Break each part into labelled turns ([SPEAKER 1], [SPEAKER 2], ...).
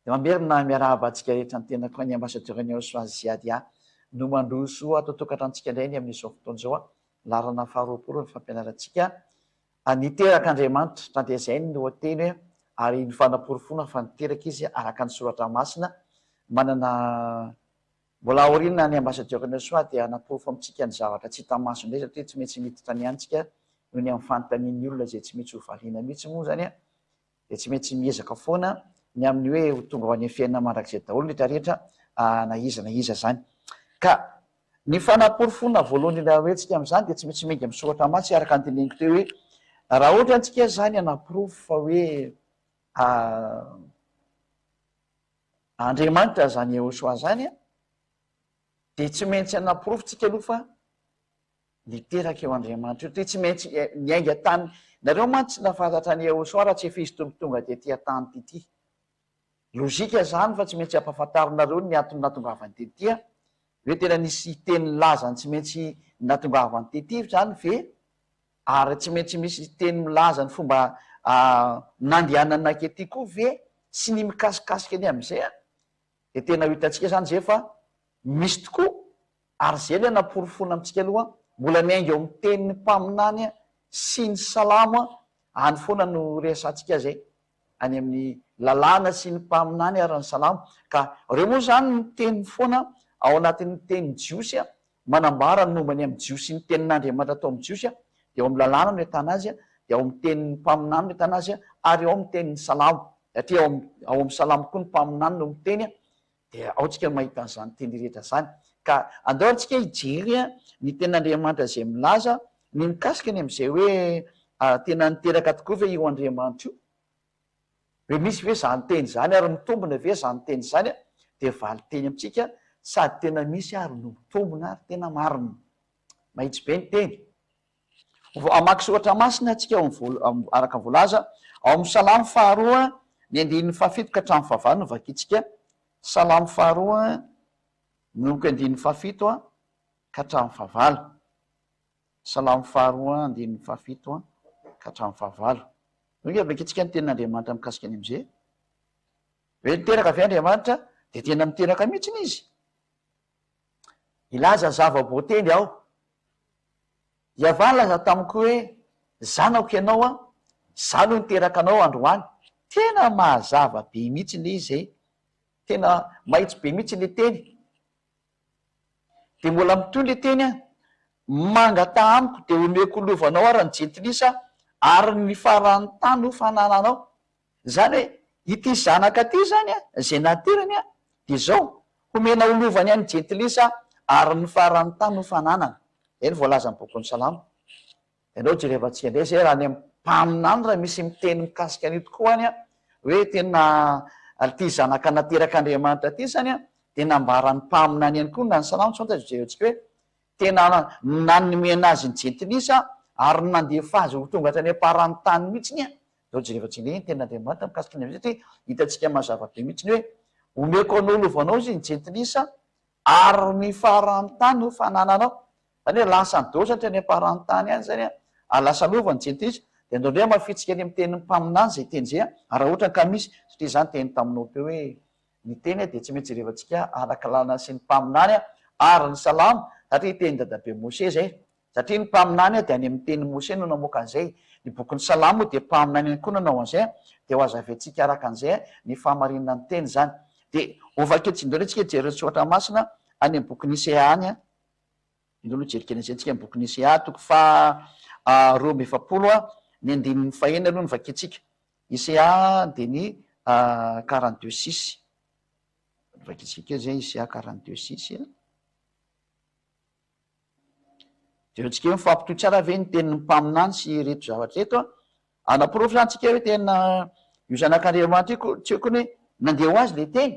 [SPEAKER 1] dia mamerina miarahaba antsika rehetra ny tena koa ny ambassadeur-ny Aostralia no mandroso atao tokantrantsika indray ny amin'izao fotoana izao larana faharoapolo ny fampianarantsika niteraka Andriamanitra tandea izay ny lohateny hoe ary ny fanaporofona fa niteraka izy araka ny soratra masina manana mbola aoriana ny ambassadeur-ny Aostralia dia anaporofo amintsika ny zavatra tsy hita maso indray satria tsy maintsy miditra ny antsika noho ny amin'ny fanontanian'ny olona izay tsy maintsy ho valiana mihitsy moa zany dia tsy maintsy miezaka foana ny amin'ny hoe ho tonga ho any fiainana mandrakizay daholo rehetra rehetra na iza zany ka ny fanaporofona voalohany ilay hoentsika amin'izany dia tsy maintsy mengy amin'ny soratra masy araka ny teneniko teo hoe raha ohatra antsika zany anaporofo fa hoe Andriamanitra zany Yehoshua zany dia tsy maintsy anaporofo-tsika aloha fa niteraka eo Andriamanitra io, tsy maintsy niainga tany. Nareo mantsy nafantatra ny Yehoshua raha tsy efa izy tonga dia tia tany tity. Lozika zany fa tsy maintsy ampahafantarinareo ny antony natongavany tety hoe tena nisy teny laza tsy maintsy natongavany tety zany ve ary tsy maintsy misy teny milaza ny fomba nandehanana akety koa ve sy ny mikasikasika ny amin'izay dia tena ho hitantsika zany zay fa misy tokoa ary zay le naporofona amintsika aloha mbola miainga eo amin'ny tenin'ny mpaminany sy ny salamo any foana no resantsika zay any amin'ny lalàna sy ny mpaminany ary ny salamo ka reo moa zany ny teny foana ao anatin'ny teny jiosy manambara ny mombany amin'ny jiosy ny tenin'Andriamanitra atao amin'ny jiosy dia ao amin'ny lalàna no ahitana azy dia ao amin'ny tenin'ny mpaminany no ahitana azy ary ao amin'ny tenin'ny salamo satria ao amin'ny salamo koa ny mpaminany no miteny dia ao tsika mahita an'izany teny rehetra zany ka andao antsika hijery ny ten'Andriamanitra izay milaza ny mikasika ny amin'izay hoe tena niteraka tokoa ve io Andriamanitra io hoe misy ve zany teny zany ary mitombona ve zany teny zany dia valy teny amintsika sady tena misy ary no mitombona ary tena marina mahitsy be ny teny amaky soratra masina atsika araka ny voalaza ao amin'ny salamo faharoa ny andinin'ny fahafito ka hatramin'ny fahavalo no vakitsika salamo faharoa nomoko andinin'ny fahafito ka hatramin'ny fahavalo salamo faharoa andinin'ny fahafito ka hatramin'ny fahavalo no vakitsika ny tenin'Andriamanitra mikasika any amin'izay hoe niteraka avy Andriamanitra dia tena miteraka mihitsy izy ilaza zava-boateny aho iavany laza tamiko hoe zanako ianao za no niteraka anao androany tena mahazava be mihitsy le izy tena mahitsy be mihitsy le teny dia mbola mitoy le teny mangata amiko dia omeko lovanao ary ny jentilisa ary ny faran'ny tany ho fanananao zany hoe ity zanaka ty zany zay naterany dia zao homena olovany any jentilisa ary ny faran'ny tany ho fananana ny voalaza ny bokon'ny salamo ianao jerevantsika indray zay raha ny mpaminany raha misy miteny mikasika an'io tokoa any hoe tena ty zanaka nateraka Andriamanitra ty zany dia nambarany mpaminany ihany koa na ny salamo tsy fantajerentsika hoe tena nanomena azy ny jentilisa ary nandefa azy ho tonga hatrany aparan'ny tany mihitsiny zao jerevantsika indray ten'Andriamanitra mikasika ny satria hitantsika mazava be mihitsiny hoe omeko anao lovanao izy ny jentilisa ary ny faran'ny tany ho fanananao zany hoe lasa ny dosatra ny aparan'ny tany any zany lasa lova ny jentilisa dia andao ndray mafitsika any amin'ny tenin'ny mpaminany zay teny zay raha ohatra ka misy satria zany teny taminao teo hoe ny teny dia tsy maintsy jerevantsika arakalana sy ny mpaminany ary ny salamo satria teny dadabe Mose zay satria ny mpaminany dia any amin'ny teny Mose no namoaka an'izay ny bokon'ny salamo dia mpaminany ihany koa nanao an'izay dia ho azaventsika araka an'izay ny fahamarinana ny teny zany dia ovaketsindreo ntsika jery soratra masina any amin'ny bokon'ny Isea any indolo jerikena izay antsika amin'ny bokon'ny Isea toko roa amby efapolo ny andinin'ny fahaenina aloha ny vaketsika Isea dia ny 42:6 vaketsika keo zay Isea 42:6 jerentsika hoe mifampitoy tsara ve ny tenin'ny mpaminany sy reto zavatra reto anaporofo zany tsika hoe tena io zanak'Andriamanitra io tsy hoe koa hoe nandeha ho azy le teny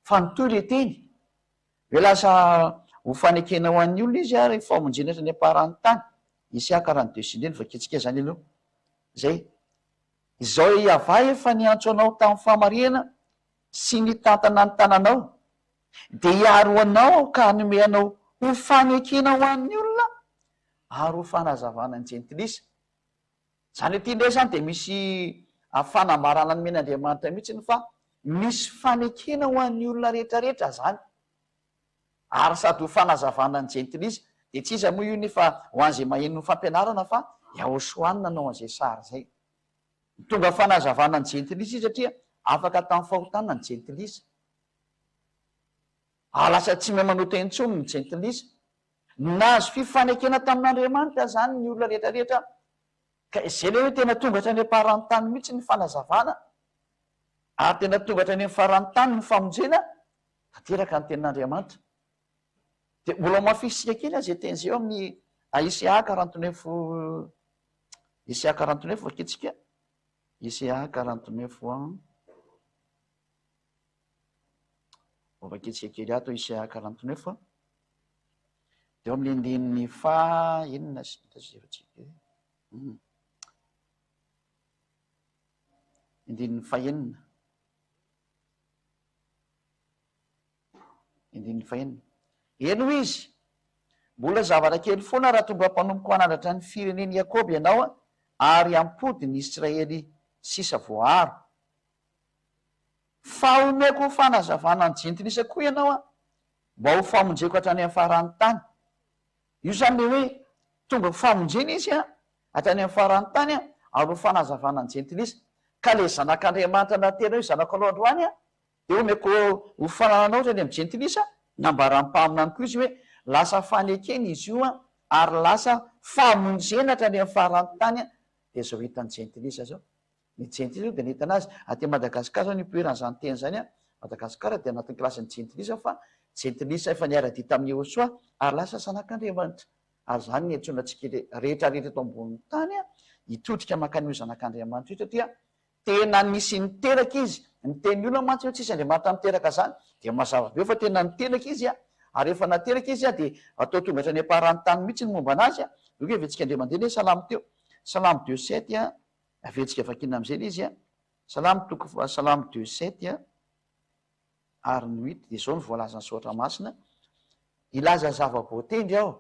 [SPEAKER 1] fa nitoy le teny hoe lasa ho fanekena ho an'ny olona izy ary famonjenatra ny aparan'ny tany Isea 42:6 ny vaketsika zany aloha zay izao iava efa niantso anao tamin'ny fahamarihana sy ny tantana ny tananao dia hiaro anao ka hanome anao ho fanekena ho an'ny olona ary ho fanazavana ny jentilisa zany ety indray zany dia misy fanambarana ny men'Andriamanitra mihitsy ny fa misy fanekena ho an'ny olona rehetrarehetra zany ary sady ho fanazavana ny jentilisa de tsisa moa io nefa ho an'izay maheno ny fampianarana fa iahosoanina anao an'izay sary zay tonga fanazavana ny jentilisa izy satria afaka tamin'ny fahotana ny jentilisa lasa tsy mahay manota intsony ny jentilisa nazo fifanekena tamin'Andriamanitra zany ny olona rehetrarehetra ka izay le hoe tena tonga hatrany am-paran'ny tany mihitsy ny fanazavana ary tena tonga hatrany amin'ny faran'ny tany ny famonjena tanteraka ny tenin'Andriamanitra de mbola mafisika kely azy teny zay eo amin'ny Isaia 49 Isaia 49 vaketsika Isaia 49 vaketsika kely ato Isaia 49 de eo amin'ny andininy fa enina andininy fahenina andininy fahenina eno izy mbola zavatra kely foana raha tonga mpanompoka anandratra ny fireneny Iakoby ianao ary ampody ny Israely sisa voaro fa omeko fanazavana ny jentilisa koa ianao mba ho famonjeko hatrany amin'ny faran'ny tany io zany le hoe tonga famonjena izy hatrany amin'ny faran'ny tany ary ho fanazavana ny jentilisa ka le zanak'Andriamanitra natena hoe zanako alohandroany de omeko ho fanananao hatrany amin'ny jentilisa nambaram-paminany koa izy hoe lasa fanekena izy io ary lasa famonjena hatrany amin'ny faran'ny tany de zao hitan'ny jentilisa zao ny jentilisa de nahitana azy aty Madagasikara zao nipoeran'izany teny zany Madagasikara de anatin'ny klasin'ny jentilisa fa jentilisa efa niara-dita amin'ny Iehosoa ary lasa zanak'Andriamanitra ary zany ny antsoinantsika rehetrarehetra eto ambonin'ny tany hitodika mankany zanak'Andriamanitra io satria tena nisy niteraka izy ny teny olona mantsy hoe tsisy Andriamanitra miteraka zany de mazava be fa tena niteraka izy ary efa nateraka izy de atao tonga hatrany am-paran'ny tany mihitsy ny momba anazy io avetsika indray mandeha le salamo teo salamo 2:7 avetsika vakina am'izay le izy salamo toko salamo 2:7 ary ny 8 de zao ny voalazany soatra masina ilaza zava-boatendry aho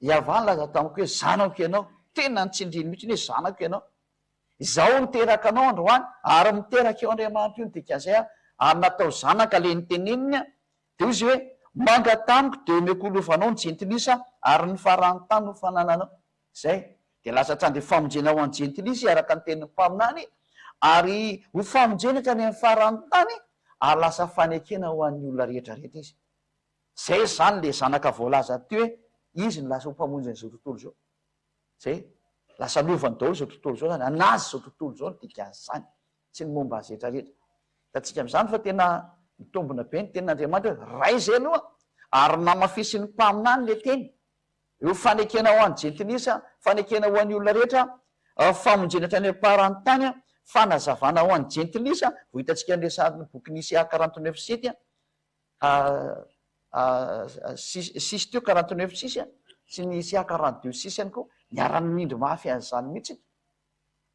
[SPEAKER 1] iavany laza tamiko hoe zanako ianao tena nitsindriny mihitsy ny hoe zanako ianao izao niteraka anao androany ary miteraka eo Andriamanitra io ny dikazay ary natao zanaka le niteneniny de izy hoe manga tamiko de omeko olovanao ny jentilisa ary ny faran'ny tany no fanananao zay de lasa hatrany de famonjena ho an'ny jentilisa araka ny tenin'ny mpaminany ary ho famonjena hatrany amin'ny faran'ny tany ary lasa fanekena ho an'ny olona rehetrarehetra izy zay zany le zanaka voalaza ty hoe izy ny lasa ho mpamonjeny zao tontolo zao zay lasa lovany daholo zao tontolo zao zany anazy zao tontolo zao ny dikazy zany tsy ny momba azy rehetrarehetra da tsika am'izany fa tena mitombona be ny tenin'Andriamanitra hoe ray zay aloha ary namafisy ny mpaminany le teny io fanekena ho an'ny jentilisa fanekena ho an'ny olona rehetra famonjena hatrany am-paran'ny tany fanazavana ho an'ny jentilisa ho hitantsika n'le sary boky Isaia 49:7 6 teo 49:6 sy ny Isaia 42:6 any koa niarany mindro mafy azy zany mihitsy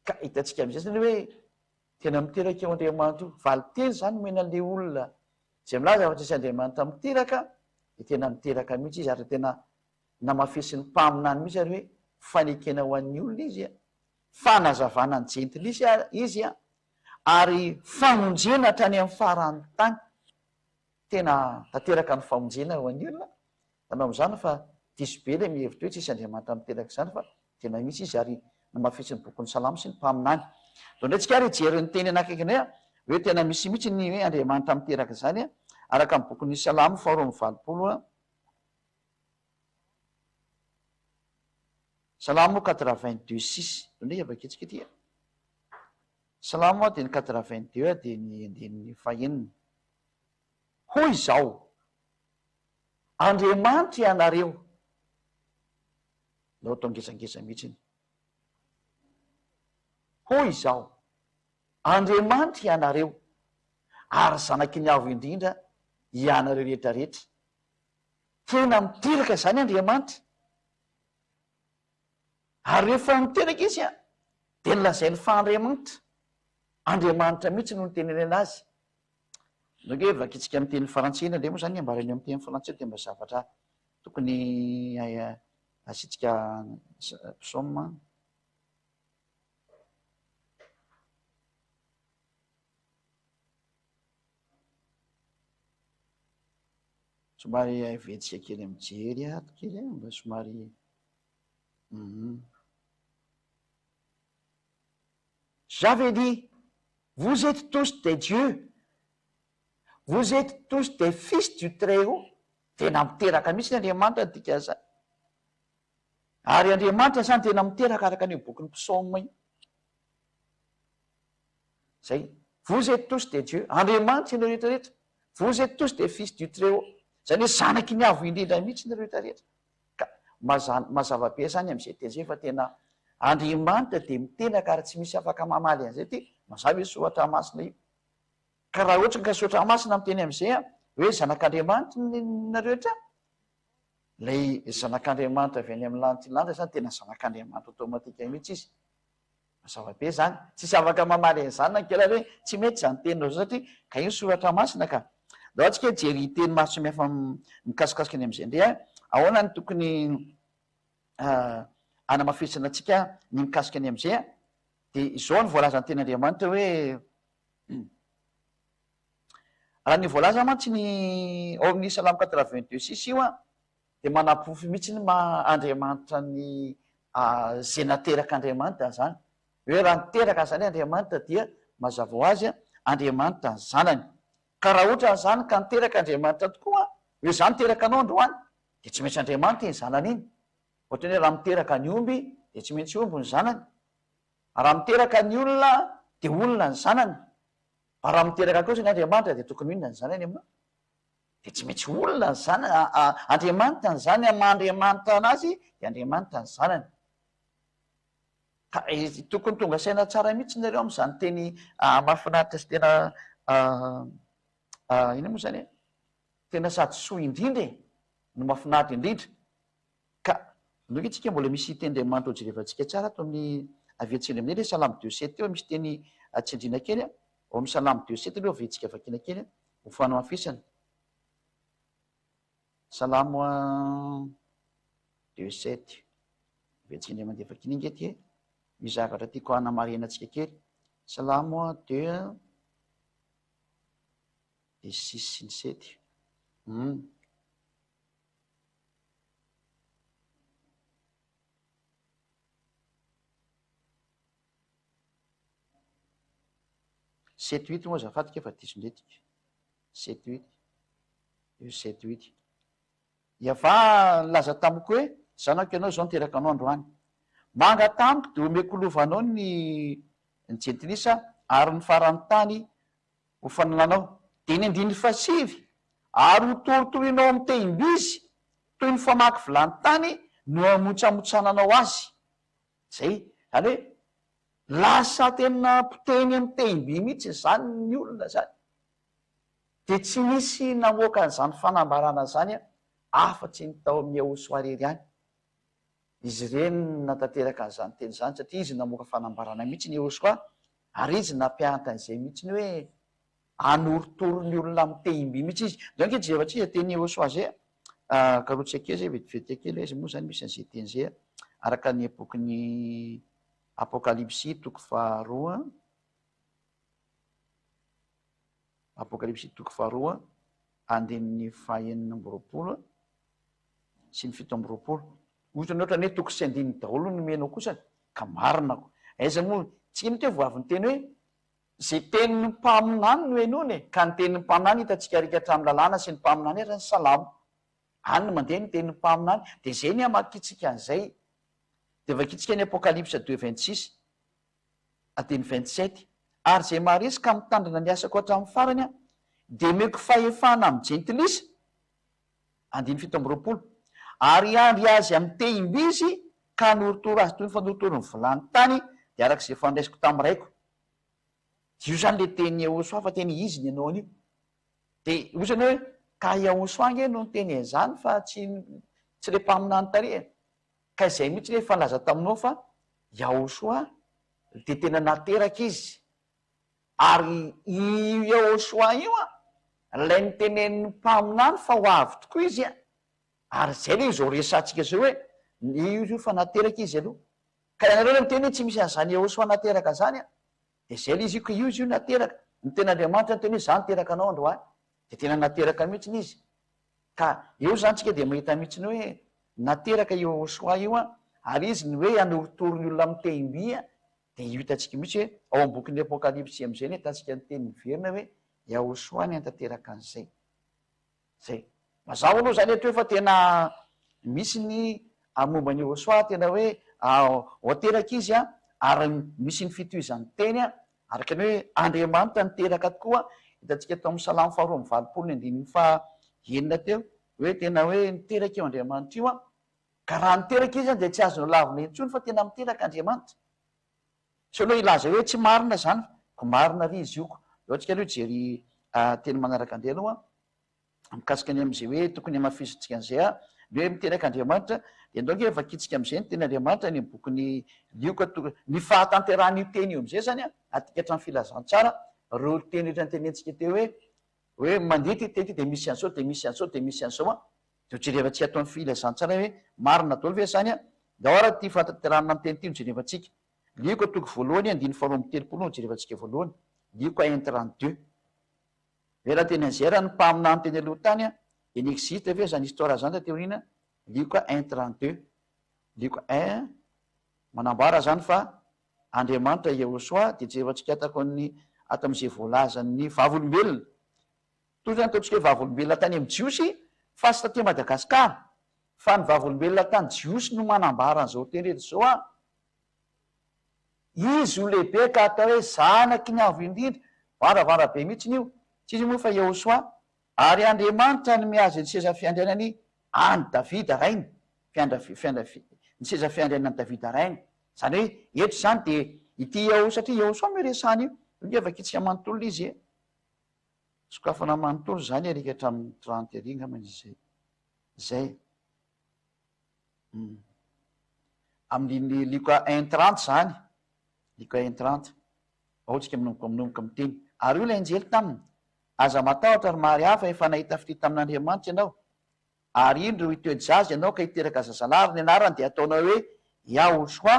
[SPEAKER 1] ka hitantsika am'izay zany hoe tena miteraka eo Andriamanitra io valiteny zany menan'le olona zay milaza fa tsisy Andriamanitra miteraka de tena miteraka mihitsy izy ary tena namafisy ny mpaminany mihitsy ary hoe fanekena ho an'ny olona izy fanazavana ny jentilisa izy ary famonjena hatrany amin'ny faran'ny tany tena tanteraka ny famonjena ho an'ny olona tanao am'izany fa diso be le mihevitra hoe tsisy Andriamanitra miteraka zany fa tena misy izy ary namafisy ny bokon'ny salamo sy ny mpaminany do ndraytsika ary jery ny teny anakaiky indray hoe tena misy mihitsy ny hoe Andriamanitra miteraka zany araka ny bokon'ny salamo 4:20 salamo 82:6 do ndray avaketsika ty salamo de ny 82 de ny andininy fahenina hoy izao Andriamanitra ianareo lao atao ngezangeza mihitsy iny hoy izao Andriamanitra ianareo ary zanaky ny avo indrindra ianareo rehetrarehetra tena miteraka zany Andriamanitra ary rehefa miteraka izy de nylazay ny faandriamanitra Andriamanitra mihitsy no niteneny anazy noge vakitsika amin'ny teny frantsay ndray moa zany ambarany amin'ny teny frantsay de mba zavatra tokony asitsika psaume somary vetsika kely mijery ato kely mba somary j'avais dit vous êtes tous des dieux, vous êtes tous des fils du Très-Haut. Tena miteraka mihitsy ny Andriamanitra tika zany, ary Andriamanitra zany tena miteraka araka ny bokin'ny psaume iny zay, vous êtes tous des dieux, Andriamanitra ianao rehetrarehetra, vous êtes tous des fils du Très-Haut, zany hoe zanaky ny avo indrindra mihitsy ny rehetrarehetra. Ka mazava be zany am'izay teny zay fa tena Andriamanitra de miteraka ary tsy misy afaka mamaly an'izay ty mazava hoe soratra masina io. Ka raha ohatra ka soratra masina miteny am'izay hoe zanak'Andriamanitra narehetra, lay zanak'Andriamanitra avy any amin'ny lanitra lanitra zany tena zanak'Andriamanitra automatika mihitsy izy. Mazava be zany, tsisy afaka mamaly an'izany na kely hoe tsy mety zany teninao satria ka io soratra masina ka. Da ohatsika jery teny maro samihafa mikasikasika any am'izay ndray ahoana ny tokony anamafisana antsika ny mikasika any am'izay de izao ny voalazany ten'Andriamanitra hoe raha ny voalaza mantsy ny ao amin'ny Salamo 82:6 io de manapofy mihitsy ny Andriamanitra ny zay nateraka Andriamanitra zany, hoe raha niteraka zany Andriamanitra dia mazava ho azy Andriamanitra ny zanany. Ka raha ohatra zany ka niteraka Andriamanitra tokoa hoe zany niteraka anao androany de tsy maintsy Andriamanitra ny zanany iny. Ohatra hoe raha miteraka ny omby de tsy maintsy omby ny zanany, raha miteraka ny olona de olona ny zanany, raha miteraka kosa ny Andriamanitra de tokony inona ny zanany aminao, de tsy maintsy olona ny zanany, Andriamanitra ny zany ama-Andriamanitra anazy de Andriamanitra ny zanany. Ka tokony tonga saina tsara mihitsy nareo am'izany teny mahafinaritra sy tena ina moa zany tena sady soa indrindra no mahafinaritra indrindra. Ka noko itsika mbola misy teny-Andriamanitra hojerevantsika tsara ato amin'ny avetsiny aminay le Salamo 2:7 eo misy teny tsindrina kely ao amin'ny Salamo 2:7 aloha avetsika vakina kely ho fanamafisana. Salamo 2:7 avetsika mandeha vakina inga ty misy zavatra tiako hanamarena antsika kely. Salamo 2 de 6 sy ny 7 7-8 moa zafatika efa disondretika 7-8 io 7-8 iava laza tamiko hoe zanako ianao zao niteraka anao androany, manga tamiko de omeko lovanao ny jentilisa ary ny farany tany ho fanananao de ny andiny fasivy ary ho toritorinao amin'ny tehim-bizy toy ny famaky vilany tany no amotsamotsananao azy. Zay zany hoe lasa tena poteny amin'ny tehim-by mihitsy zany ny olona zany, de tsy misy namoaka n'izany fanambarana zany afa-tsy ny tao amin'ny Ahosoarery any. Izy ireny natateraka n'izany teny zany satria izy namoaka fanambarana mihitsy ny Ahosoa ary izy nampiahatra an'izay mihitsy ny hoe anoritoro ny olona amin'ny tehim-by mihitsy izy. Donc izy jevatsika teny Ahosoa zay karotsika kely zay vetivety kely izy moa zany misy an'izay teny zay araka ny epoky Apokalipsy toko faharoa, Apokalipsy toko faharoa andininy fahaenina amby roapolo sy ny fito amby roapolo. Ohatra ny ohatran'ny hoe toko sy andininy daholo no menao kosa ka marinako. Aiza moa tsy ny teo avy ny teny hoe zay tenin'ny mpaminany no henony ka ny tenin'ny mpaminany hitantsika rika hatramin'ny lalàna sy ny mpaminany ary ny Salamo. Any no mandeha ny tenin'ny mpaminany de zay ny amakitsika an'izay. De vakitsika ny Apokalipsa 2:26 ateny 27 ary zay maharesy ka mitandrina ny asako hatramin'ny farany de meko fahefana amin'ny jentilisa andiny fito amby roapolo ary andry azy amin'ny tehim-bizy ka noritoro azy toy ny fanoritoro ny vilany tany de arak'izay fandraisiko tamin'ny raiko. Io zany le teny Ahosoa fa teny izy ny ianao an'io de ohatrany hoe ka Ahosoa nge no teny an'izany fa tsy le mpaminany tary ka izay mihitsy hoe falaza taminao fa Ahosoa de tena nateraka izy ary i Ahosoa io lay nitenen'ny mpaminany fa ho avy tokoa izy ary zay le zao resantsika zao hoe io fa nateraka izy aloha. Ka ianareo le miteny hoe tsy misy an'izany Ahosoa nateraka zany de zay le izy io ka io izy io nateraka ny ten'Andriamanitra ny teny hoe zany niteraka anao androany de tena nateraka mihitsy izy. ka eo zany tsika dia mahita mihitsiny hoe nateraka io soa io ary izy ny hoe anoritory ny olona mitembia dia io hitantsika mihitsy hoe ao am-bokin'ny apokalipsy am'izay ny hitantsika ny teny miverina hoe Yahosoa ny antanteraka an'izay zay mazava aloha zany eto hoe fa tena misy ny momban'ny Yahosoa tena hoe hoateraka izy ary misy ny fitohizan'ny teny araka ny hoe Andriamanitra niteraka tokoa hitantsika tao amin'ny Salamo 2:8 teo hoe tena hoe niteraka eo Andriamanitra io ka raha niteraka izy dia tsy azonao lavina intsony fa tena miteraka Andriamanitra so aloha ilaza hoe tsy marina zany ko marina ry izy ioko ohatsika aloha jery teny manaraka andeha aloha mikasika ny am'izay hoe tokony amafisitsika an'izay ny hoe miteraka Andriamanitra dia ndao efa kitsika am'izay ny teny Andriamanitra ny bokyny lioka ny fahatanterahany io teny io am'izay zany atika hatrany filazantsara reo teny rehetra nytenentsika teo hoe mandeha ty teny ty de misy an'zao de misy an'zao de misy an'zao de jerevantsika ataon'ny filazantsara hoe marina daholo ve zany da ohara ty fahatanterahana ny teny ty nojerevantsika lioka toko voalohany 2:telopolo jerevantsika voalohany lioka 1:32 ve raha teny an'izay raha ny mpaminany teny aloha tany de ny existe ve zany histoire zany ta teorina lioka 1:32 lioka 1 manambara zany fa Andriamanitra Yahosoa de jerevantsika atako ny ato am'izay voalazan'ny vavolombelona toy zany ataontsika hoe vavolombelona tany amin'ny Jiosy fa sy taty Madagasikara fa ny vavolombelona tany Jiosy no manambara an'izao teny rehetra zao izy ho lehibe ka atao hoe zanaky ny avo indrindra varavara be mihitsy io tsy izy moa fa Yahosoa ary Andriamanitra ny miazy ny seza fiandrianany any Davida rainy ny seza fiandrianany Davida rainy zany hoe eto zany de ity satria Yahosoa miresany io efa kitsika manontolo izy sokafana manontolo zany arika hatramin'ny 30 ringa man'izay zay amin'ny lioka 1:30 zany lioka 1:30 aotsika minomboka miteny ary io la anjely taminy aza matahotra ary mary hafa efa nahita fity tamin'Andriamanitra ianao ary iny reo hitoejazy ianao ka hiteraka zazalary ny anarany de ataonao hoe Yahosoa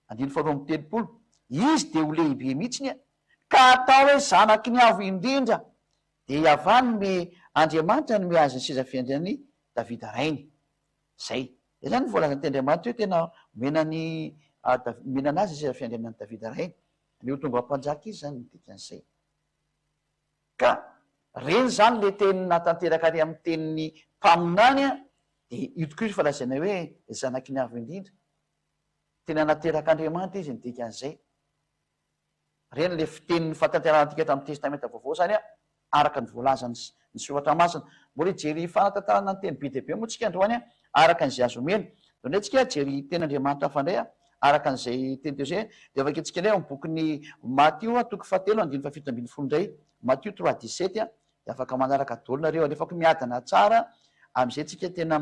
[SPEAKER 1] 2:telopolo izy de ho lehibe mihitsiny ka atao hoe zanaky ny avo indrindra de iavany me Andriamanitra ny miazy ny seza fiandrianany Davida rainy zay de zany voalazany ty Andriamanitra hoe tena menana azy ny seza fiandrianany Davida rainy le ho tonga mpanjaka izy zany midika an'izay ka reny zany le teny natanteraka ary amin'ny teniny mpaminany de io tokoa izy fa lazaina hoe zanaky ny avo indrindra tena nateraka Andriamanitra izy midika an'izay reny le fiteniny fahatanterahanatika tamin'ny testamenta vaovao zany araka ny voalazany ny soratra masina mbola jery fanatantarana ny teny be deaibe moa tsika androany araka n'izay azomena dondray tsika jery teny Andriamanitra hafandray araka n'izay teny teo zay de afaka tsika lay am'bokyny Matio toko 7:17 ndray Matio 3:17 de afaka manaraka dolonareo alefako miadana tsara am'izay tsika tena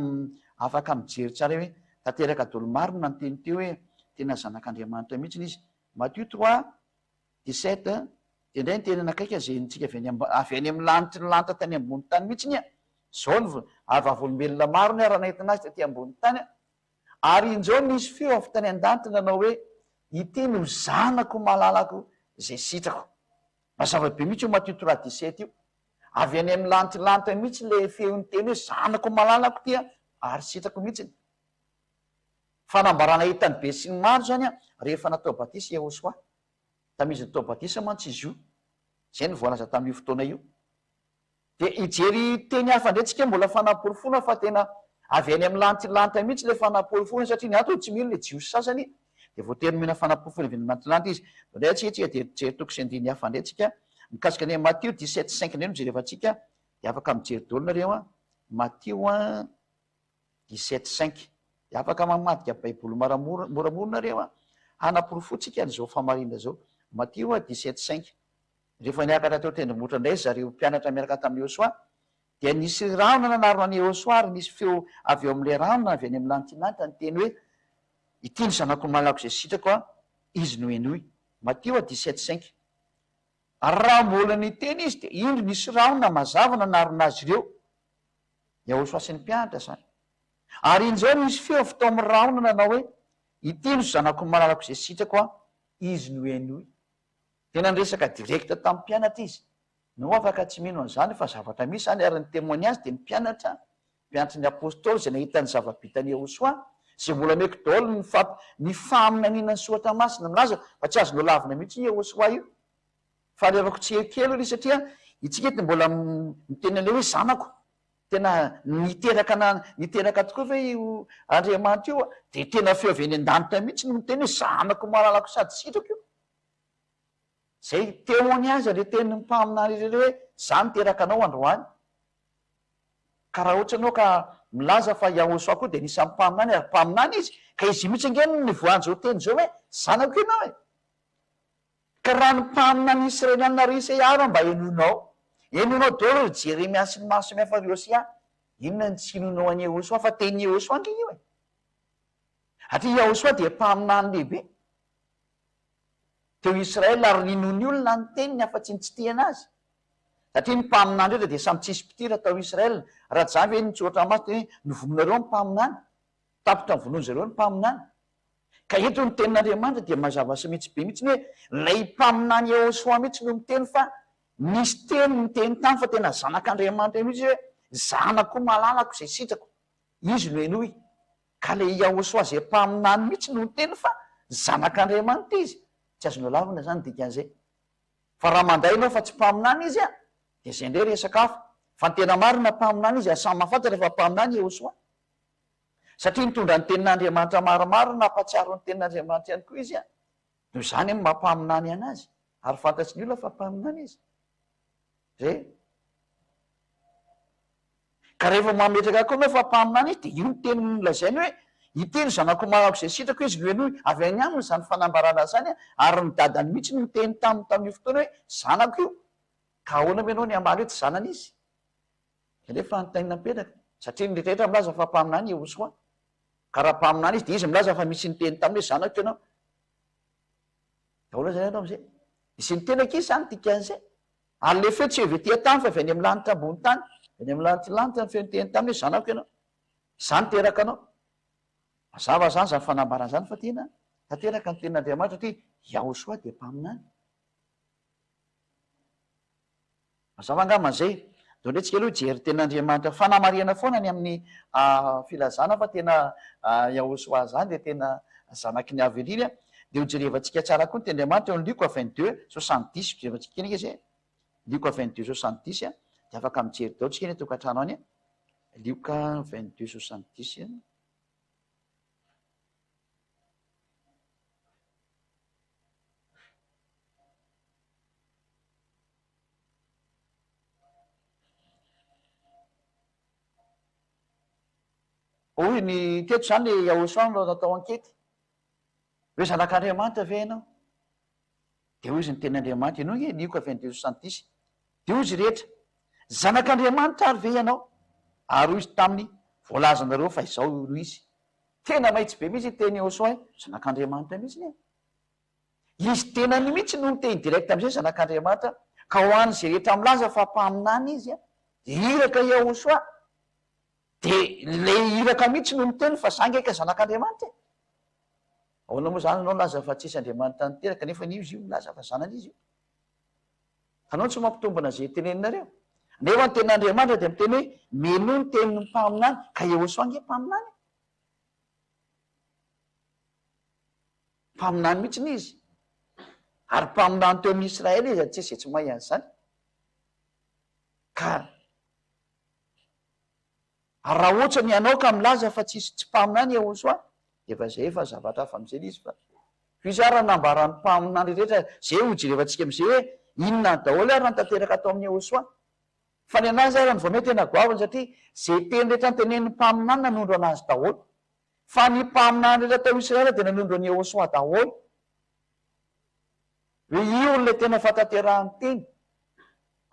[SPEAKER 1] afaka mijery tsara hoe tanteraka dolo marina ny teny teo hoe tena zanak'Andriamanitra mihitsiny izy Matio 3:17 de ndray ny teny anakaiky zay ntsika avy any amin'ny lanitry ny lanitra tany ambony tany mihitsiny zao ny ary vavolombelona maro ny raha nahitana azy taty ambony tany ary inzao nisy feo avy tany an-danitra nanao hoe ity no zanako malalako zay sitrako mazava be mihitsy io Matio 3:17 io avy any amin'ny lanitry lanitra mihitsy le feo ny teny hoe zanako malalako tia ary sitrako mihitsiny fanambarana hitany be sy ny maro zany rehefa natao batisa Yahosoa tamizy natao batisa mantsy izy io zay ny voalaza tamin'io fotoana io de ijery teny hafa ndraytsika mbola fanapolofona fa tena avy any amin'ny lanitry lanitra mihitsy le fanapolofona satria ny ato tsy mino le jiosy sasany de voatery mena fanapolofona avy any lanitry lanitra izy ndray tsika de jery toko sendiny hafa ndraytsika mikasika ny Matio 17:5 ndray mijerevantsika de afaka mijery dolo nareo Matio 17:5 de afaka mamadika baiboly moramora nareo hanapolofotsika an'izao famarinda zao Matio 17:5 rehefa niakatra teo tendrombohitra ndray zareo mpianatra miaraka tamin'ny Yahosoa dia nisy rano nanarona any Yahosoa ary nisy feo avy eo amin'le rano avy any amin'ny lanitry lanitra ny teny hoe ity ny zanako malako zay sitrako izy no enoy Matio 17:5 raha mbola ny teny izy de indro nisy rano mazava nanarona azy ireo Yahosoa sy ny mpianatra zany ary in'izao nisy feo avy tao amin'ny rano nanao hoe ity no zanako malalako zay sitrako izy no enoy tena nyresaka direkta tamin'ny mpianatra izy no afaka tsy mino an'izany fa zavatra misy zany ary ny témoignage de ny mpianatra mpianatry ny apôstôly zay nahitany zava-bitany Yehosoa zay mbola meko daholo ny faminaniana ny soratra masina milaza fa tsy azonao lavina mihitsy Yehosoa io fa alevako tsy kely io satria itsika ety mbola miteny an'le hoe zanako tena niteraka tokoa ve io Andriamanitra io de tena feo avy eny an-danitra mihitsy no miteny hoe zanako malalako sady sitrako io zay témoignage le tenin'ny mpaminany ireny hoe za niteraka anao androany ka raha ohatra anao ka milaza fa Yehosoa koa de nisan'ny mpaminany ary mpaminany izy ka izy mihitsy angeny ny voan'izao teny zao hoe zanako ianao e ka raha ny mpaminany israelianina risy ara mba enonao daholo Jeremia sy ny maro samihafa ry Hosea inona ny tsy inonao an'i Yehosoa fa teny Yehosoa nge io e satria Yehosoa dia mpaminany lehibe teo Israely ary ninony olona ny teniny afa-tsy ny tsy tiana azy satria ny mpaminany rehetra dia samy tsisy mpitira tao Israely raha javy ny tsoratra masina hoe novoninareo ny mpaminany tapitra ny vonoany zareo ny mpaminany ka eto ny tenin'Andriamanitra dia mazava sy mihitsy be mihitsy hoe lay mpaminany Yehosoa mihitsy no miteny fa nisy teny miteny tany fa tena zanak'Andriamanitra mihitsy hoe zanako malalako izay sitrako izy no enoy ka le Yehosoa zay mpaminany mihitsy no miteny fa zanak'Andriamanitra izy tsy azonao lavina zany dikan'izay fa raha mandray ianao fa tsy mpaminany izy de zay ndray resaka hafa fa ny tena marina mpaminany izy samy mahafantatra fa mpaminany Yehosoa satria nitondra ny tenin'Andriamanitra maromaro nampatsiaro ny tenin'Andriamanitra ihany koa izy no zany amin'ny mampaminany anazy ary fantatry ny olona fa mpaminany izy zay ka rehefa mametraka koa anao fa mpaminany izy de io ny teny lazainy hoe iteny zanako malalako izay sitrako izy no enoy avy any aminy zany fanambarana zany ary ny dadany mihitsy no teny tamin'io fotoana hoe zanako io ka ahoana moa ianao ny amaly hoe tsy zanany izy nefa anotainina mipetraka satria ny rehetrarehetra milaza fa mpaminany Yehosoa ka raha mpaminany izy de izy milaza fa misy ny teny taminy hoe zanako ianao daholo zany ianao am'izay isy ny tenaka izy zany dikan'izay ary le feo tsy eve tia tany fa avy any amin'ny lanitra ambony tany any amin'ny lanitra ny feo ny teny taminy hoe zanako ianao zany teraka anao mazava zany zany fanambarana zany fa tena tanteraka ny tenin'Andriamanitra satria Yehosoa dia mpaminany mazava angaman'izay dao ndray tsika aloha jery tenin'Andriamanitra fanamariana foana ny amin'ny filazana fa tena Yehosoa zany de tena zanaky ny avy indrindra de ho jerevantsika tsara koa ny tenin'Andriamanitra ny Luc 22:70 jerevantsika kely izy Luc 22:70 de afaka mijery dao tsika ny tokantrano any Luc 22:70 hoy ny teto zany le Yehosoa no natao ankety hoe zanak'Andriamanitra ve ianao de hoy izy ny tenin'Andriamanitra ianao nge Luc 22:70 de hoy izy rehetra zanak'Andriamanitra ary ve ianao ary hoy izy taminy voalazanareo fa izao no izy tena mahitsy be mihitsy teny Yehosoa hoe zanak'Andriamanitra mihitsy izy tenany mihitsy no miteny direct am'izay zanak'Andriamanitra ka ho any zay rehetra milaza fa mpaminany izy de iraka Yehosoa de le iraka mihitsy no miteny fa zangeka zanak'Andriamanitra ahoana moa zany anao laza fa tsisy Andriamanitra niteraka nefa izy io milaza fa zanany izy io anao tsy mampitombona zay teneninareo nefa ny tenin'Andriamanitra de miteny hoe meno ny tenin'ny mpaminany ka Yehosoa nge mpaminany mpaminany mihitsy ny izy ary mpaminany teo amin'ny Israely izy tsisy zay tsy mahay an'izany ka ary raha ohatra ny anao ka milaza fa tsisy tsy mpaminany Yehosoa efa zay efa zavatra hafa am'izay izy fa izy ary nambarany mpaminany rehetra zay ho jerevantsika am'izay hoe inona daholo ary nantanteraka atao amin'ny Yehosoa fa ny anazy ary ny vao mety tena goavany satria zay teny rehetra ny tenen'ny mpaminany nanondro anazy daholo fa ny mpaminany rehetra tao Israely de nanondro any Yehosoa daholo hoe io le tena fatanterahany teny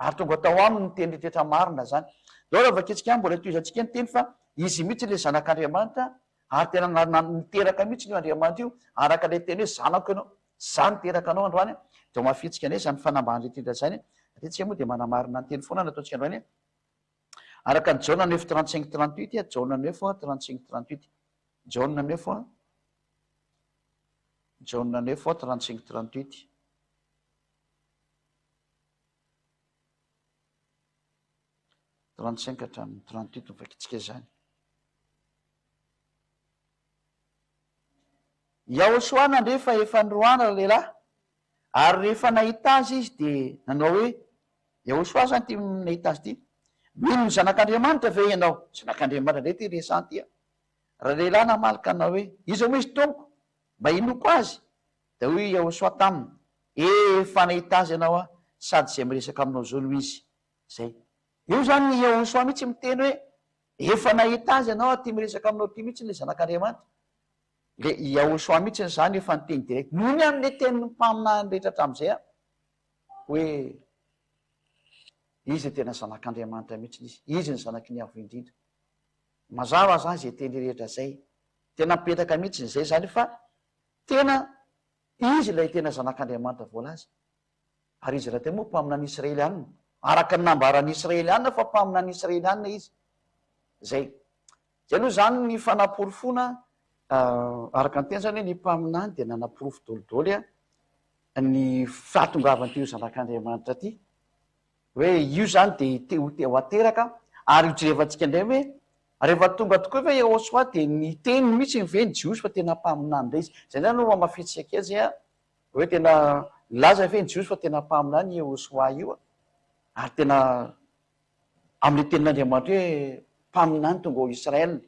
[SPEAKER 1] ary tonga tao aminy ny teny rehetra marina zany dao raha vaketsika mbola toizantsika ny teny fa izy mihitsy le zanak'Andriamanitra ary tena niteraka mihitsy io Andriamanitra io araka le teny hoe zanako ianao zany teraka anao androany de mafitsika anay zany fanambany rehetrrehetra zany atsika moa de manamarina ny teny foana nataontsika androany araka ny Jaona 9:35-38 Jaona 9:35-38 Jaona 9 Jaona 9:35-38 35 35 hatramin'ny 38 no vakitsika zany. Yahosoa nandrefa efa nroana lehilahy, ary rehefa nahita azy izy dia nanao hoe Yahosoa zany ty nahita azy ty, mino ny zanak'Andriamanitra ve ianao? Zanak'Andriamanitra ndray ty resanty a. Raha lehilahy namalika anao hoe iza moa izy tompoko, mba inoko azy? Da hoe Yahosoa taminy, efa nahita azy ianao a, sady zay miresaka aminao zao no izy. Zay. Io zany Yahosoa mihitsy miteny hoe efa nahita azy ianao ty miresaka aminao ty mihitsy le zanak'Andriamanitra. Le Yahosoa mihitsy zany efa niteny direct noho ny amin'le tenin'ny mpaminany rehetra hatramin'izay a, hoe izy tena zanak'Andriamanitra mihitsy izy ny zanaky ny avo indrindra. Mazava zany zay teny rehetra zay, tena mipetraka mihitsy zay zany fa tena izy ilay tena zanak'Andriamanitra voalaza. Ary izy raha moa mpaminany Israelianina, araka ny nambaran'ny Israelianina fa mpaminany Israelianina izy. Zay. Zay aloha zany ny fanaporofona araka ny tena zany hoe ny mpaminany dia nanaporofo dolidoly a ny fahatongavany ty zanak'Andriamanitra ty. Hoe io zany de ho ateraka, ary io jerevantsika indray hoe rehefa tonga tokoa hoe Yahosoa dia ny teny mihitsy nyve ny Jiosy fa tena mpaminany ndray izy. Zay zany no mamafitsika kely zay a, hoe tena laza ve ny Jiosy fa tena mpaminany Yahosoa io a, ary tena amin'le tenin'Andriamanitra hoe mpaminany tonga ao Israel.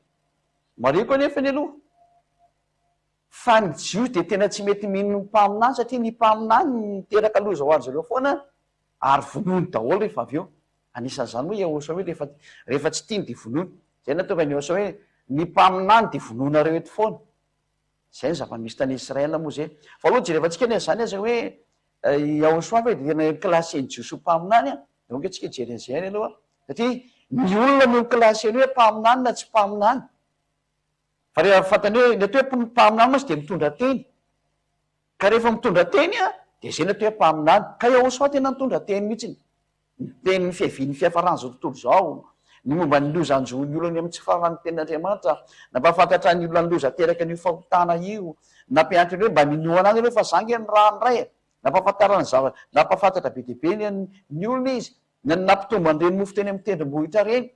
[SPEAKER 1] Mariko anefa ny aloha fa ny Jiosy dia tena tsy mety mino mpaminany satria ny mpaminany teraka loza ho azy zareo foana ary vonony daholo rehefa avy eo. Anisan'izany hoe Yahosoa hoe rehefa tsy tiany dia vonony. Zay natonga ny Yahosoa hoe ny mpaminany dia vononareo eto foana. Zay ny zava-misy tany Israela moa zay. Fa aloha jerevantsika ny zany aza hoe Yahosoa hoe dia tena klaseny Jiosy ho mpaminany a, dia onge tsika jeren'izay aloha satria ny olona no klaseny hoe mpaminany na tsy mpaminany. Fa rehefa fantany hoe ny atao hoe mpaminany moa dia mitondra teny. Ka rehefa mitondra teny a dia zay ny atao hoe mpaminany. Ka Yahosoa tena mitondra teny mihitsy. Teny fiaviany fiafarany zao tontolo zao, ny momba ny lozanjoany olona amin'ny tsy faran'ny tenin'Andriamanitra, nampafantatra ny olona ny loza teraka ny fahotana io, nampianatra hoe mba minoana azy fa zangy ny rano ray, nampafantatra be dia be ny olona izy, nampitombo an'ireny mofo teny amin'ny tendrombohitra reny.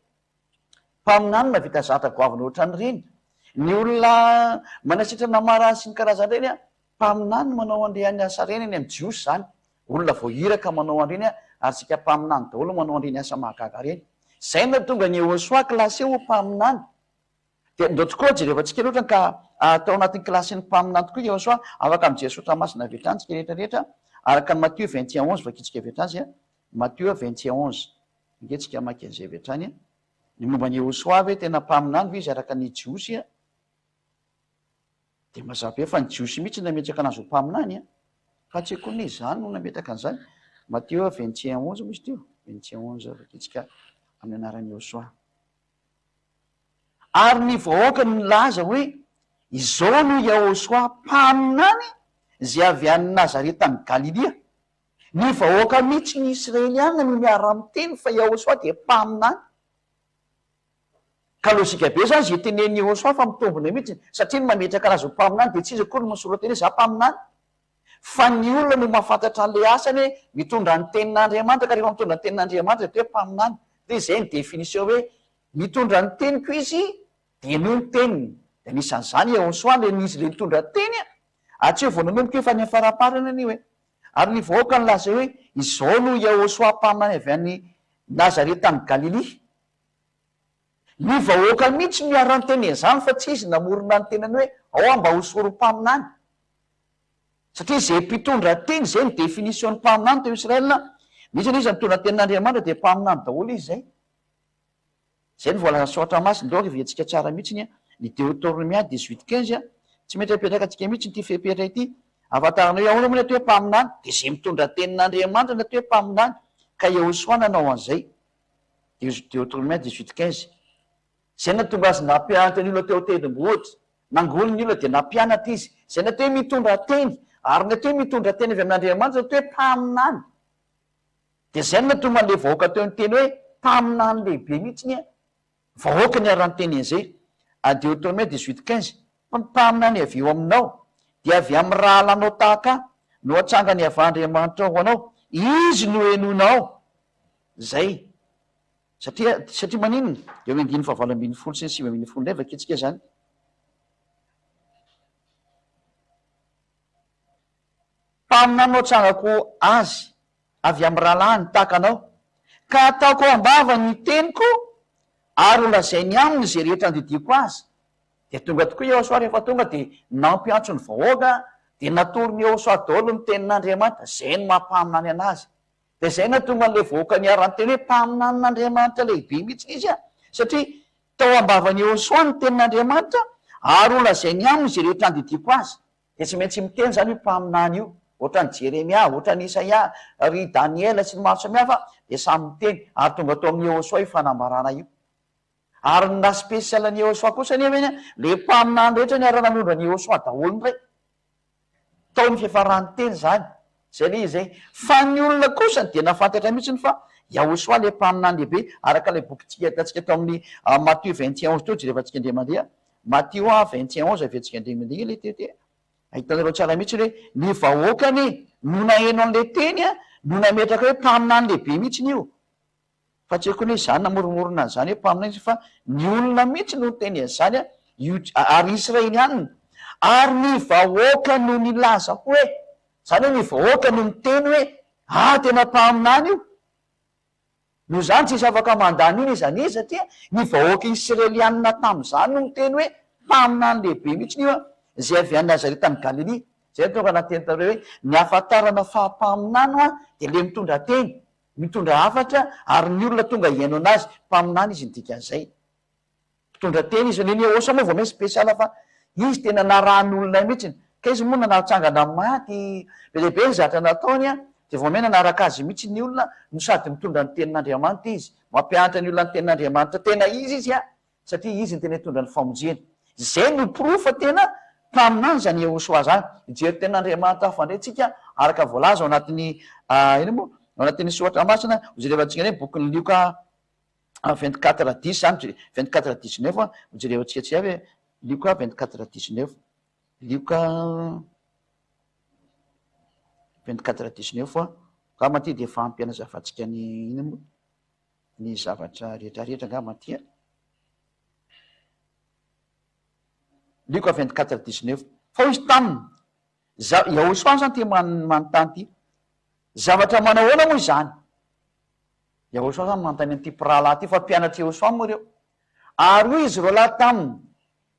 [SPEAKER 1] Mpaminany navita zatra goavana ohatran'ireny. Ny olona manasitrana namara sy ny karazan'ireny a, mpaminany manao andrehany asa reny any amin'ny Jiosy zany. Olona voahiraka manao an'ireny a, ary sika mpaminany daholo manao an'ireny asa mahagaga reny. Zay no tonga ny Yahosoa klasy eo mpaminany. Dia ndao tokoa jerevantsika loatra ka atao anatin'ny klasen'ny mpaminany tokoa Yahosoa, afaka mijery sotra masina avy hatrany tsika rehetrarehetra, araka ny Matthieu 21:11 vakitsika avy hatrany a, Matthieu 21:11 ingetsika maky an'izay avy hatrany a. Ny momba ny Yahosoa hoe tena mpaminany ve izy araka ny Jiosy a, dia mazava be fa ny Jiosy mihitsy nametraka anazy ho mpaminany a, fa tsy haiko ny zany no nametraka an'izany. Matthieu 21:11 moa izy teo, 21:11 vakitsika amin'ny anaran'ny Yahosoa. Ary ny vahoaka no nilaza hoe izao no Yahosoa mpaminany zay avy any Nazareta any Galilea. Ny vahoaka mihitsy ny Israelianina no miara-miteny fa Yahosoa dia mpaminany. Ka lozika be zany zay tenen'ny Yahosoa fa mitombina mihitsy satria ny mametraka anazy ho mpaminany dia tsy izy akory no masoratra hoe za mpaminany, fa ny olona no mahafantatra an'le asany hoe mitondra ny tenin'Andriamanitra, ka rehefa mitondra ny tenin'Andriamanitra dia hoe mpaminany. Dia zay ny définition hoe mitondra ny teniko izy dia noho ny teniny. Dia nisan'izany Yahosoa le nizy le mitondra teny a, tsy ho vao nanomboka efa ny faraparana anio hoe. Ary ny vahoaka nilaza hoe izao no Yahosoa mpaminany avy any Nazareta any Galilea. Ny vahoaka mihitsy miara-teny izany fa tsy izy namorona ny tenany hoe ao mba ho soro mpaminany. Satria zay mpitondra teny zay ny définition ny mpaminany teo Israelina. Misy izy mitondra tenin'Andriamanitra dia mpaminany daholo izy zay. Zay ny voalaza soatra masina loaka ventsika tsara mihitsy ny Deutéronomie 18:15 a, tsy metrapetraka antsika mihitsy ty fepetra ity. Afantarana hoe ahoana moa ny atao hoe mpaminany, dia zay mitondra tenin'Andriamanitra ny atao hoe mpaminany. Ka Yahosoa nanao an'izay. Deutéronomie 18:15. Zay natonga azy nampianatra ny olona teo tendrombohitra, nangolo ny olona dia nampianatra izy. Zay natao hoe mitondra teny, ary natao hoe mitondra teny avy amin'Andriamanitra natao hoe mpaminany. Dia zay no natonga an'le vahoaka teo ny teny hoe mpaminany lehibe mihitsy ny vahoaka ny arany teny an'izay. Deutéronomie 18:15. Mpaminany avy eo aminao dia avy amin'ny raha alanao tahaka no atsangany avy Andriamanitra ho anao, izy no henonao. Zay. satria maninona eo amin'ny 5 sy ny 5 ndray vaketsika zany. Mpaminanao trangako azy avy amin'ny rahalahiny takanao ka ataoko ambava ny teniko ary olazainy aminy zay rehetra andidiko azy, de tonga tokoa Jehosoa rehefa tonga de nampiantso ny vahoaka de natorony Jehosoa daholo ny tenin'Andriamanitra, zay no mampaminany anazy. De zay na tonga n'le vahoaka niarany teny hoe mpaminan'Andriamanitra lehibe mihitsy izy satria tao ambavany Jehosoa ny tenin'Andriamanitra ary olazainy aminy zay rehetra andidiko azy. De tsy maintsy miteny zany hoe mpaminany io, ohatra ny Jeremia, ohatra ny Isaia, ry Daniela sy ny maro samihafa de samy miteny ary tonga tao amin'ny Jehosoa io fanambarana io. Ary na spesialan'ny Jehosoa kosa nefa iny le mpaminany rehetra ny ara-nanondrany Jehosoa daholo ndray tao ny fiafarany teny zany. Zay le izay fa ny olona kosa de nafantatra mihitsiny fa Jehosoa le mpaminany lehibe araka le bokytsika hitantsika tao amin'ny Matthieu 21:11 teo jerevantsika ndray mandeha. Matthieu 21:11 aveantsika ndray mandeha le tete ahitanareo tsara mihitsy hoe ny vahoakany no naheno an'le teny no nametraka hoe mpaminany lehibe mihitsiny io. Fa tsy haiko hoe zany namoromorona an'izany hoe mpaminany izy fa ny olona mihitsy no teny an'izany ary Israely ihany. Ary ny vahoaka no nilaza hoe, zany hoe ny vahoaka no miteny hoe tena mpaminany io. No zany tsisy afaka mandany iny izany izy satria ny vahoaka Israelianina tamin'izany no miteny hoe mpaminany lehibe mihitsy io zay avy any Nazareta ny Galilea. Zay tonga nateny tareo hoe ny ahafantarana fahampaminany de le mitondra teny, mitondra hafatra ary ny olona tonga hiaino anazy mpaminany izy ny dikan'izay. Mitondra teny izy ny Jehosoa moa vao hoe spesiala fa izy tena narahan'olona mihitsiny. Ka izy moa nanatsangana maty be lehibe ny zatra nataony de vao mena nanaraka azy mihitsy ny olona no sady mitondra ny tenin'Andriamanitra izy, mampianatra ny olona ny tenin'Andriamanitra tena izy satria izy ny tena hitondra ny famonjena. Zay no profa tena mpaminany zany Jehosoa zany. Ijery tenin'Andriamanitra hafa ndray tsika araka voalaza ao anatin'ny ino moa ao anatin'ny soratra masina hojerevantsika ndray bokin'ny Lioka 24:10 zany 24:19 hojerevantsika tsy avy Lioka 24:19 Lioka 24:19 ka maty de efa ampy anazavantsika ny ino moa ny zavatra rehetrarehetra nga maty. Lioka 24:19 fa izy taminy Jehosoa zany ty manontany ty zavatra manao ahoana moa izany. Jehosoa zany manontany an'ity mpirahalahy ty fa mpianatra Jehosoa moa reo. Ary hoy izy roalahy taminy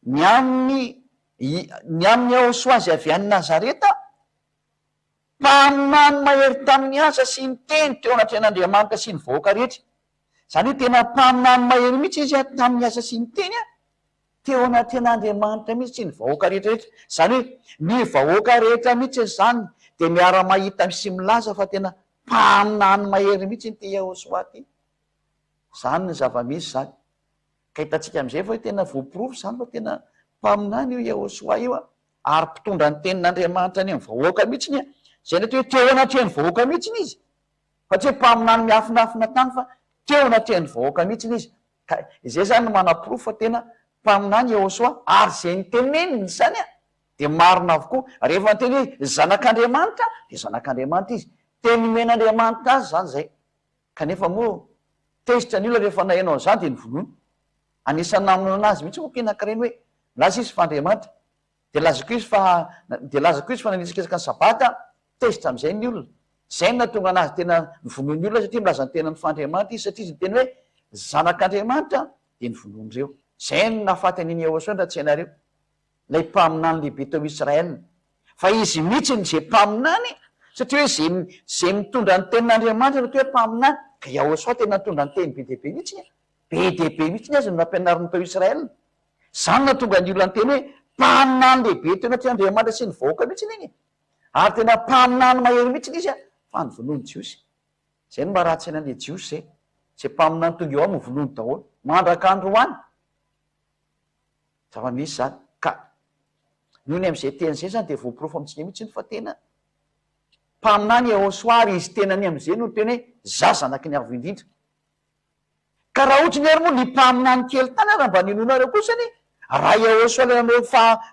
[SPEAKER 1] ny amin'ny Jehosoa zay avy any Nazareta mpaminany mahery tamin'ny asa sy ny teny teo anatren'Andriamanitra sy ny vahoaka rehetra. Zany hoe tena mpaminany mahery mihitsy izy tamin'ny asa sy ny teny teo anatren'Andriamanitra mihitsy sy ny vahoaka rehetrarehetra. Zany hoe ny vahoaka rehetra mihitsy zany de miara mahita sy milaza fa tena mpaminany mahery mihitsy ty Jehosoa ty. Zany ny zava-misy zany. Ka hitantsika am'izay fa hoe tena voaporofo zany fa tena mpaminany io Jehosoa io ary mpitondra ny tenin'Andriamanitra ny amin'ny vahoaka mihitsiny zay nety hoe teo anatrehan'ny vahoaka mihitsiny izy. Fa tsy hoe mpaminany miafinafina tany fa teo anatrehan'ny vahoaka mihitsiny izy. Ka izay zany no manaporofo fa tena mpaminany Jehosoa ary zay ny teneniny zany de marina avokoa. Rehefa nyteny hoe zanak'Andriamanitra de zanak'Andriamanitra izy, teny men'Andriamanitra azy zany zay. Kanefa moa tezitra ny olona rehefa nahaino an'izany de ny vonoiny. Anisan'ny namana anazy mihitsy moa kianakireny hoe laza izy fa Andriamanitra de lazako izy fa nanisakisaka ny sabata tezitra am'izay ny olona. Zay no natonga anazy tena nyvonoiny olona satria milaza ny tena ny fandriamanitra izy satria izy teny hoe zanak'Andriamanitra de ny vonoin'ireo. Zay no nahafaty an'iny Jehosoa raha tsy ianareo lay mpaminany lehibe tao Israela. Fa izy mihitsy ny zay mpaminany satria hoe zay mitondra ny tenin'Andriamanitra no hoe mpaminany. Ka Jehosoa tena mitondra ny teny be dehibe mihitsy be dehibe mihitsy azy no nampianariny tao Israela. Zany na tonga ny olona ny teny hoe mpaminany lehibe teo anatren'Andriamanitra sy ny vahoaka mihitsy iny ary tena mpaminany mahery mihitsy izy fa ny vonoiny Jiosy. Zay no maharatsy an'le Jiosy zay. Zay mpaminany tonga eo amin'ny vonoiny daholo mandraka androany. Zava-misy zany. Ka nohony am'izay teny zay zany de voaporofo amintsika mihitsy fa tena mpaminany Jehosoa ary izy tenany am'izay no teny hoe za zanaky ny avo indrindra. Ka raha ohatra ny ary moa ny mpaminany kely tany raha mba ninonareo kosany raha Jehosoa le nanao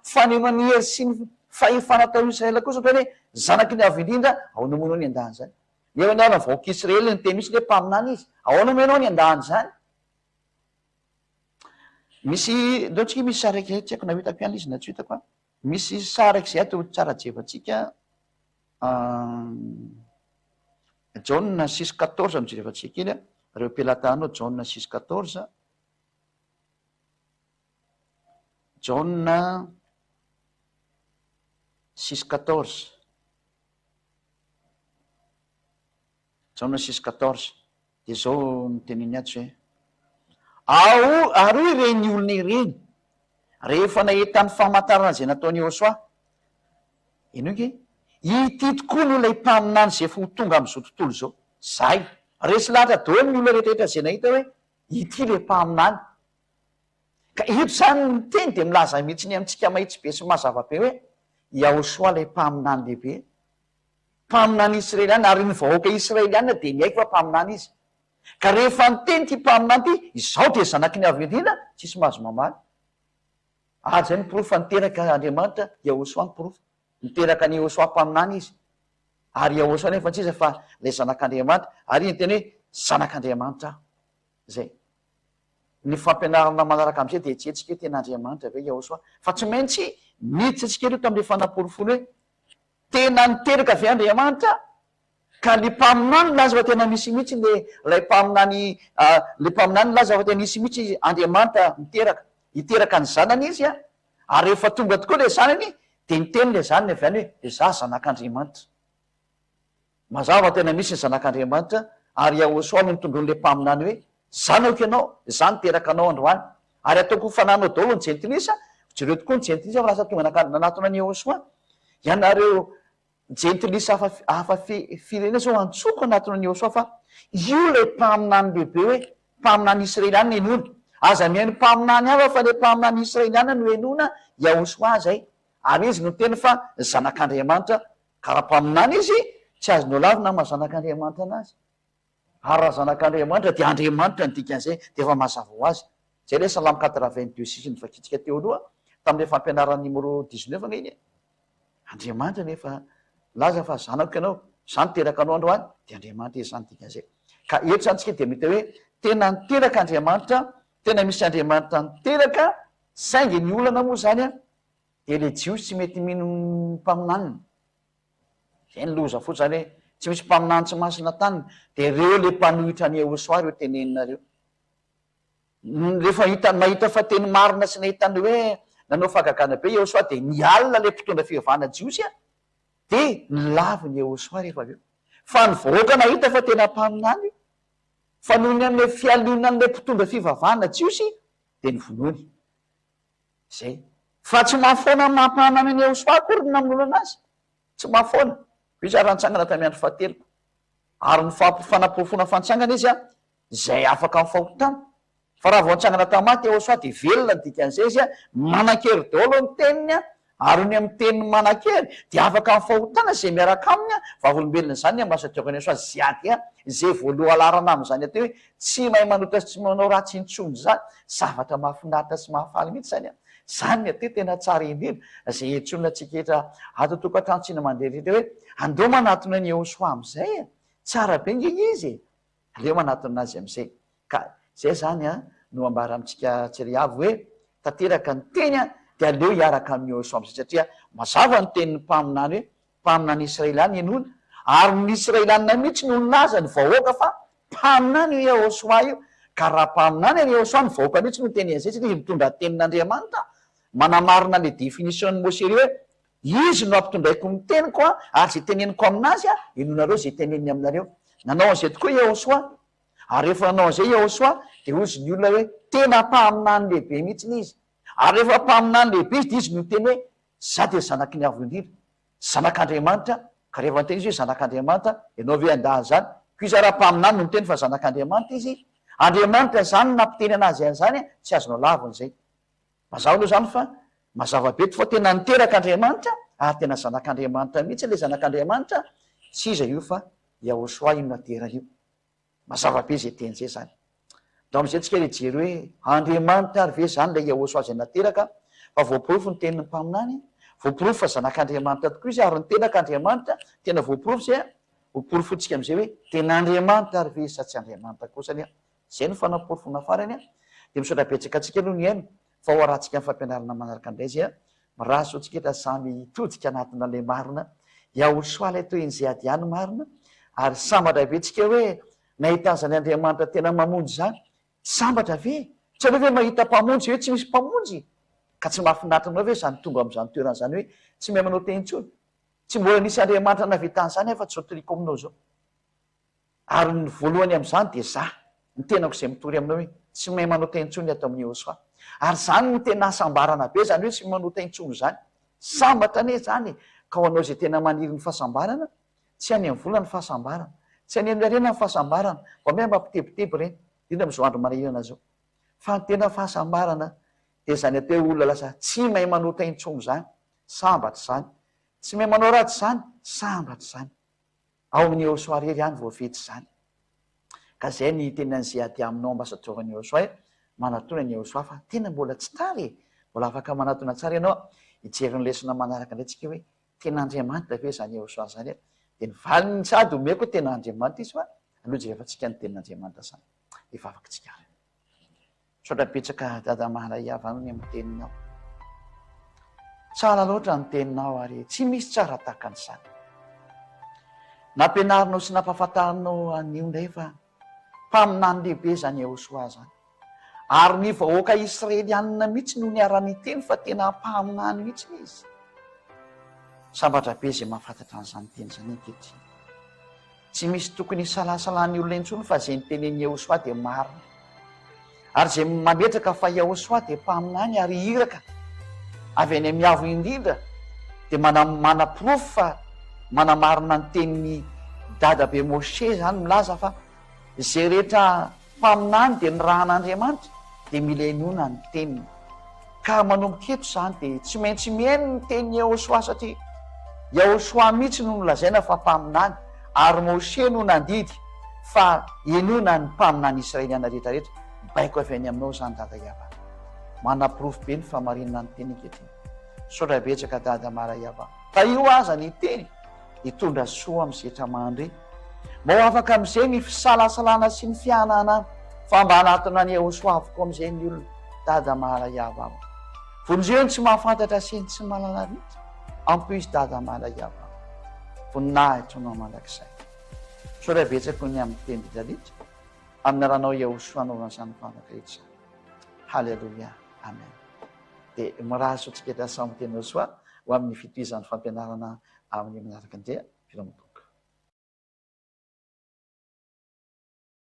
[SPEAKER 1] fanenony hery sy ny fahefana tao Israela kosa teny hoe zanaky ny avo indrindra ahoana moa anao ny andany zany. Eo any vahoaka Israely ny teny misy le mpaminany izy ahoana moa ianao ny andany zany. misy ndaotsika misy sary raiky tsy haiko nahitako ihany izy na tsy hitako a misy sary raiky zay ato tsara jerevantsika John 6:14 no jerevantsika iny a reo mpilatanao John 6:14 John 6:14 John 6:14 de zao miteneny ato zay ao ary ireny olona ireny rehefa nahitany famantarana zay nataony Josoa ino ke ity tokoa no ilay mpaminany zay fo tonga am'izao tontolo zao zay resy lahatra daholo ny olona rehetrarehetra zay nahita hoe ity le mpaminany ka ito zany miteny de milaza mihitsy ny amintsika mahitsy be sy mazava be hoe Josoa lay mpaminany lehibe mpaminany israeliana ary ny vahoaka israeliana de ny haiko fa mpaminany izy ka rehefa niteny ty mpaminany ty izao de zanaky ny avelina tsisy mahazo mamaly ary zay ny porofa niteraka Andriamanitra Josoa ny porofa niteraka ny Josoa mpaminany izy ary Josoa nefa tsy iza fa lay zanak'Andriamanitra ary ny teny hoe zanak'Andriamanitra zay ny fampianarana manaraka am'izay de tsy etsika hoe ten'Andriamanitra ve Josoa fa tsy maintsy miditsy atsika ero tam'le fanaporofono hoe tena niteraka ve Andriamanitra ka le mpaminany laza fa tena misy mihitsy lay mpaminany le mpaminany laza fa tena misy mihitsy Andriamanitra iteraka ny zanany izy a ary rehefa tonga tokoa le zanany de niteny le zanany avy any hoe de za zanak'Andriamanitra mazava tena misy ny zanak'Andriamanitra ary Josoa no nitondron'le mpaminany hoe zanako ianao za niteraka anao androany ary ataoko fananao daholo ny jentilisa jereo tokoa ny jentilisa fa lasa tonga nanatona any Josoa ianareo jentilisa hafa firena zao antsoko anatona any Josoa fa io le mpaminany lehibe hoe mpaminany israeliana enona aza mihaino mpaminany hafa fa le mpaminany israeliana no enona Josoa zay ary izy no teny fa zanak'Andriamanitra ka raha mpaminany izy tsy azonao lavina ma zanak'Andriamanitra anazy ary raha zanak'Andriamanitra de Andriamanitra ny dikan'izay de efa mazava ho azy zay le Salamy 82:6 ny fakitsika teo aloha tam'le fampianarana numéro 19 nga iny Andriamanitra nefa laza fa zanako ianao zany teraka anao androany de Andriamanitra izy zany dikan'izay ka eto zany tsika de mety hoe tena niteraka Andriamanitra tena misy Andriamanitra niteraka saingy ny olana moa zany a de le jiosy tsy mety mino mpaminaniny zay ny loza fotsiny hoe tsy misy mpaminany tsy masina taniny de reo le mpanohitra ny Josoa reo teneninareo rehefa mahita fa teny marina sy nahitany hoe nanao fagagana be Josoa de nialina le mpitondra fivavahana jiosy a de nilavy ny Josoa rehefa aveo fa ny vahoaka nahita fa tena mpaminany fa nohony am'le fialonan'le mpitondra fivavahana jiosy de ny vonony zay fa tsy mahafoana mampanany ny Josoa akory ny namin'olo anazy tsy mahafoana izy ary antsangana tamy andro fahateloko ary ny fanaporofona fantsangana izy a zay afaka amin'ny fahotana fa raha vao antsangana tamaty Josoa de velona ny dikan'izay izy a manan-kery daholo ny teniny a ary ny amin'ny teniny manan-kery de afaka amin'ny fahotana zay miaraka aminy a vavolombelona zany ambasatriokany Josoa zay aty a zay voaloha alarana am'izany aty hoe tsy mahay manota sy tsy manao ratsy intsony zany zavatra mahafinaritra sy mahafaly mihitsy zany a zany aty tena tsara indrindra zay etsona tsiketra ato tokatrano tsina mandeharehetra hoe andeo manatona ny Josoa am'izay a tsara be nge izy aleo manatona azy am'izay ka zay zany a no ambara amitsika tsiryavy hoe tanteraka ny teny a de aleo hiaraka amin'ny Josoa am'izay satria mazava ny tenin'ny mpaminany hoe mpaminany Israeliana enona ary ny Israeliana mihitsy no nilaza ny vahoaka fa mpaminany io Josoa io ka raha mpaminany any Josoa ny vahoaka mihitsy no teny an'izay satria mitondra tenin'Andriamanitra manamarina le définition-ny Moseri hoe izy no ampitondraiko ny teniko a ary zay teneniko aminazy a enonareo zay teneniny aminareo nanao an'izay tokoa Josoa ary rehefa nanao an'izay Josoa de ozy ny olona hoe tena mpaminany lehibe mihitsy ny izy ary rehefa mpaminany lehibe izy de izy no teny hoe za de zanaky ny avo indrindra zanak'Andriamanitra ka rehefa niteny izy hoe zanak'Andriamanitra ianao ve andaha zany ko izy raha mpaminany no miteny fa zanak'Andriamanitra izy Andriamanitra zany nampiteny anazy an'izany tsy azonao laviny zay mazava aloha zany fa mazava be to fa tena niteraka Andriamanitra ary tena zanak'Andriamanitra mihitsy le zanak'Andriamanitra tsy iza io fa Josoa io natera io mazava be zay teny zay zany da am'izay tsika le jery hoe Andriamanitra ary ve zany le Josoa zay nateraka fa voaporofo ny tenin'ny mpaminany voaporofo fa zanak'Andriamanitra tokoa izy ary niteraka Andriamanitra tena voaporofo zay a voaporofotsika am'izay hoe tena Andriamanitra ary ve sa tsy Andriamanitra kosany a zay no fanaporofona farany a dia misaotra-betsaka antsika aloha ny aina fa ho arahantsika amin'ny fampianarana manaraka indray zay miraso antsika etra samy totsika anatina le marina iahosoala toy izay adiany marina ary sambatra be tsika hoe nahitan'izany Andriamanitra tena mamonjy zany sambatra ve tsy aleo hoe mahita mpamonjy hoe tsy misy mpamonjy ka tsy mahafinaritra anao ve zany tonga amin'izany toeran'izany hoe tsy mahay manao teny intsony tsy mbola nisy Andriamanitra navitan'izany afa tsy zao toliko aminao zao ary ny voalohany amin'izany dia za ny tenako izay mitory aminao hoe tsy mahay manao teny intsony ato amin'ny Josoa ary zany no tena hasambarana be zany hoe tsy manao teny intsony zany sambatra ane zany ka ho anao zay tena maniry ny fahasambarana tsy any amin'ny vola ny fahasambarana tsy any amin'ny arena ny fahasambarana fa miha mampitebiteby reny indrindra amin'izao andro manahirana zao fa ny tena fahasambarana dia zany atao hoe olona lasa tsy mahay manao teny intsony zany sambatra zany tsy mahay manao ratsy zany sambatra zany ao amin'ny Josoa rery ihany voafety zany ka zay ny tenan'izay ady aminao ambasadorany Josoa manatona ny Josoa fa tena mbola tsy tary mbola afaka manatona tsara ianao hijery ny lesona manaraka indray tsika hoe tena Andriamanitra ve zany Josoa zany dia nyvaliny sady omeko tena Andriamanitra izy fa aloha jerefantsika ny tenin'Andriamanitra zany efa afaka tsika misaotra-betsaka dada mahalay avy ny amin'ny teninao tsara loatra ny teninao ary tsy misy tsara tahaka an'izany nampianarinao sy nampahafantarinao anio ndray fa mpaminany lehibe zany Josoa zany ary ny vahoaka Israelianina mihitsy no niara-ny teny fa tena mpaminany mihitsy izy sambatra be zay mahafantatra an'izany teny zany ankehitriny tsy misy tokony hisalasalany olona intsony fa zay nytenen'i Josoa dia marina ary zay mametraka fa Josoa dia mpaminany ary iraka avy any miavo indrindra dia mana-profo fa manamarina ny tenin'ny dadabe Moshe zany milaza fa zay rehetra mpaminany dia ny rahan'Andriamanitra dia mila inona ny teniny ka manomboka eto zany dia tsy maintsy mihaino ny tenin'i Josoa satria Josoa mihitsy no nolazaina fa mpaminany ary Moshe no nandidy fa inona ny mpaminany Israeliana rehetrarehetra baiko avy any aminao zany dada Iava mana-profo be ny famarinana ny teny ankehitriny misaotra-betsaka dada Mara Iava fa io aza ny teny hitondra soa amin'ny setra mandre mba ho afaka amin'izay ny fisalasalana sy ny fianana fa mba hanatona ny Josoa avokoa amin'izay ny olona dada Mara Iava vonjeny tsy mahafantatra sy ny tsy malala ritra ampis dada Mara Iava voninahitra anao mandrakizay misaotra-betsaka ny amin'ny teny rehetrarehetra amin'ny aranao Josoa anaovan'izany fanaka rehetra halleloia amen dia miraso antsika etra samy teny Josoa ho amin'ny fitohizan'ny fampianarana amin'ny manaraka indray filomoto